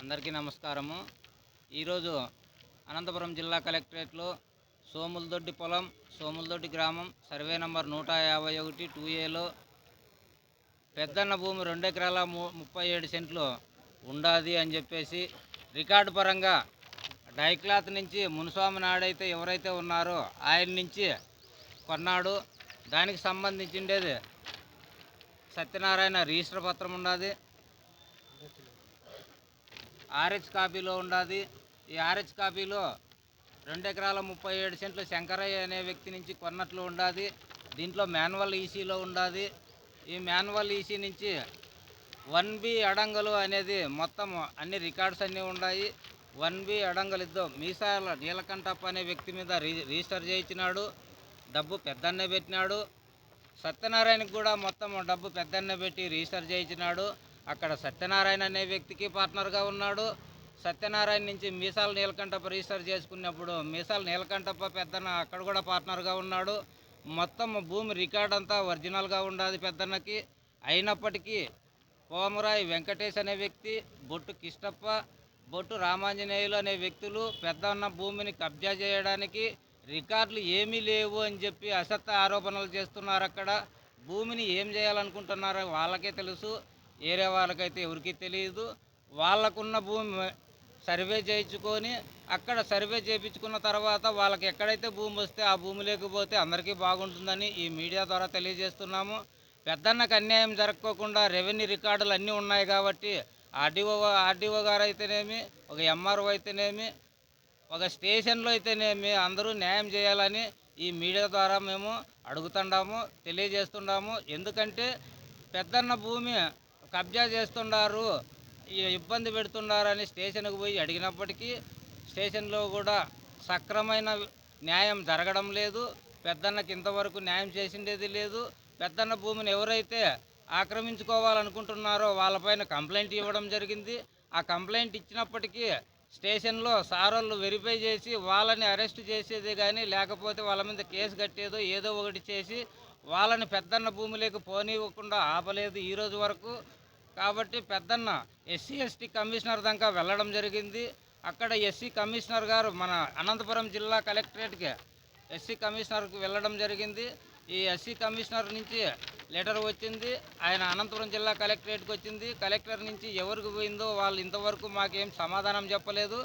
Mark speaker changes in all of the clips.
Speaker 1: అందరికీ నమస్కారము. ఈరోజు అనంతపురం జిల్లా కలెక్టరేట్లో సోములదొడ్డి పొలం, సోములదొడ్డి గ్రామం, సర్వే నంబర్ 151 2Aలో పెద్దన్న భూమి 2 ఎకరాల 37 సెంట్లు ఉండాది అని చెప్పేసి రికార్డు పరంగా డైక్లాత్ నుంచి మునుస్వామి నాడైతే ఎవరైతే ఉన్నారో ఆయన నుంచి కొన్నాడు. దానికి సంబంధించిండేది సత్యనారాయణ రిజిస్టర్ పత్రం ఉన్నది, ఆర్హెచ్ కాపీలో ఉన్నది. ఈ ఆర్హెచ్ కాపీలో 2 ఎకరాల 37 సెంట్లు శంకరయ్య అనే వ్యక్తి నుంచి కొన్నట్లు ఉన్నది. దీంట్లో మాన్యువల్ ఈసీలో ఉన్నది. ఈ మాన్యువల్ ఈసీ నుంచి 1B అడంగలు అనేది మొత్తం అన్ని రికార్డ్స్ అన్నీ ఉన్నాయి. 1B అడంగలిద్దో మీసాల నీలకంఠప్ప అనే వ్యక్తి మీద రిజిస్టర్ చేయించినాడు. డబ్బు పెద్దన్నే పెట్టినాడు. సత్యనారాయణకి కూడా మొత్తం డబ్బు పెద్దన్నే పెట్టి రిజిస్టర్ చేయించినాడు. అక్కడ సత్యనారాయణ అనే వ్యక్తికి పార్ట్నర్గా ఉన్నాడు. సత్యనారాయణ నుంచి మీసాల నీలకంఠప్ప రిజిస్టర్ చేసుకున్నప్పుడు మీసాల నీలకంఠప్ప పెద్దన్న అక్కడ కూడా పార్ట్నర్గా ఉన్నాడు. మొత్తం భూమి రికార్డ్ అంతా ఒరిజినల్గా ఉన్నది పెద్దన్నకి. అయినప్పటికీ పోమరాయి వెంకటేష్ అనే వ్యక్తి, బొట్టు కిష్టప్ప, బొట్టు రామాంజనేయులు అనే వ్యక్తులు పెద్దన్న భూమిని కబ్జా చేయడానికి రికార్డులు ఏమీ లేవు అని చెప్పి అసత్య ఆరోపణలు చేస్తున్నారు. అక్కడ భూమిని ఏం చేయాలనుకుంటున్నారో వాళ్ళకే తెలుసు, ఏరే వాళ్ళకైతే ఎవరికి తెలియదు. వాళ్ళకున్న భూమి సర్వే చేయించుకొని అక్కడ సర్వే చేయించుకున్న తర్వాత వాళ్ళకి ఎక్కడైతే భూమి వస్తే ఆ భూమి లేకపోతే అందరికీ బాగుంటుందని ఈ మీడియా ద్వారా తెలియజేస్తున్నాము. పెద్దన్నకు అన్యాయం జరగకోకుండా రెవెన్యూ రికార్డులు అన్నీ ఉన్నాయి కాబట్టి ఆర్డీఓ గారు అయితేనేమి, ఒక ఎంఆర్ఓ అయితేనేమి, ఒక స్టేషన్లో అయితేనేమి అందరూ న్యాయం చేయాలని ఈ మీడియా ద్వారా మేము అడుగుతున్నాము, తెలియజేస్తున్నాము. ఎందుకంటే పెద్దన్న భూమి కబ్జా చేస్తున్నారు, ఇబ్బంది పెడుతున్నారని స్టేషన్కి పోయి అడిగినప్పటికీ స్టేషన్లో కూడా సక్రమైన న్యాయం జరగడం లేదు. పెద్దన్నకి ఇంతవరకు న్యాయం చేసిండేది లేదు. పెద్దన్న భూమిని ఎవరైతే ఆక్రమించుకోవాలనుకుంటున్నారో వాళ్ళపైన కంప్లైంట్ ఇవ్వడం జరిగింది. ఆ కంప్లైంట్ ఇచ్చినప్పటికీ స్టేషన్లో సారోళ్ళు వెరిఫై చేసి వాళ్ళని అరెస్ట్ చేసేది కానీ లేకపోతే వాళ్ళ మీద కేసు కట్టేదో ఏదో ఒకటి చేసి వాళ్ళని పెద్దన్న భూమిలోకి పోనివ్వకుండా ఆపలేదు ఈరోజు వరకు. కాబట్టి పెద్దన్న ఎస్సీ కమిషనర్ దాకా వెళ్ళడం జరిగింది. అక్కడ ఎస్సీ కమిషనర్ గారు మన అనంతపురం జిల్లా కలెక్టరేట్కి ఎస్సీ కమిషనర్కి వెళ్ళడం జరిగింది. ఈ ఎస్సీ కమిషనర్ నుంచి లెటర్ వచ్చింది, ఆయన అనంతపురం జిల్లా కలెక్టరేట్కి వచ్చింది. కలెక్టర్ నుంచి ఎవరికి పోయిందో వాళ్ళు ఇంతవరకు మాకేం సమాధానం చెప్పలేదు.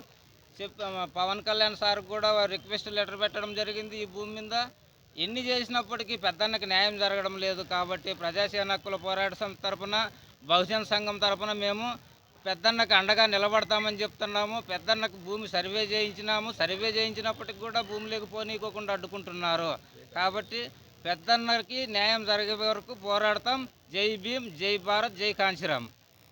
Speaker 1: పవన్ కళ్యాణ్ సార్ కూడా రిక్వెస్ట్ లెటర్ పెట్టడం జరిగింది. ఈ భూమి మీద ఎన్ని చేసినప్పటికీ పెద్దన్నకి న్యాయం జరగడం లేదు. కాబట్టి ప్రజాసేన హక్కుల పోరాట సమితి తరఫున, బహుజన సంఘం తరఫున మేము పెద్దన్నకు అండగా నిలబడతామని చెప్తున్నాము. పెద్దన్నకు భూమి సర్వే చేయించినాము, సర్వే చేయించినప్పటికి కూడా భూమి లేకపోనీకోకుండా అడ్డుకుంటున్నారు. కాబట్టి పెద్దన్నకి న్యాయం జరిగే వరకు పోరాడతాం. జై భీమ్, జై భారత్, జై కాంశీరామ్.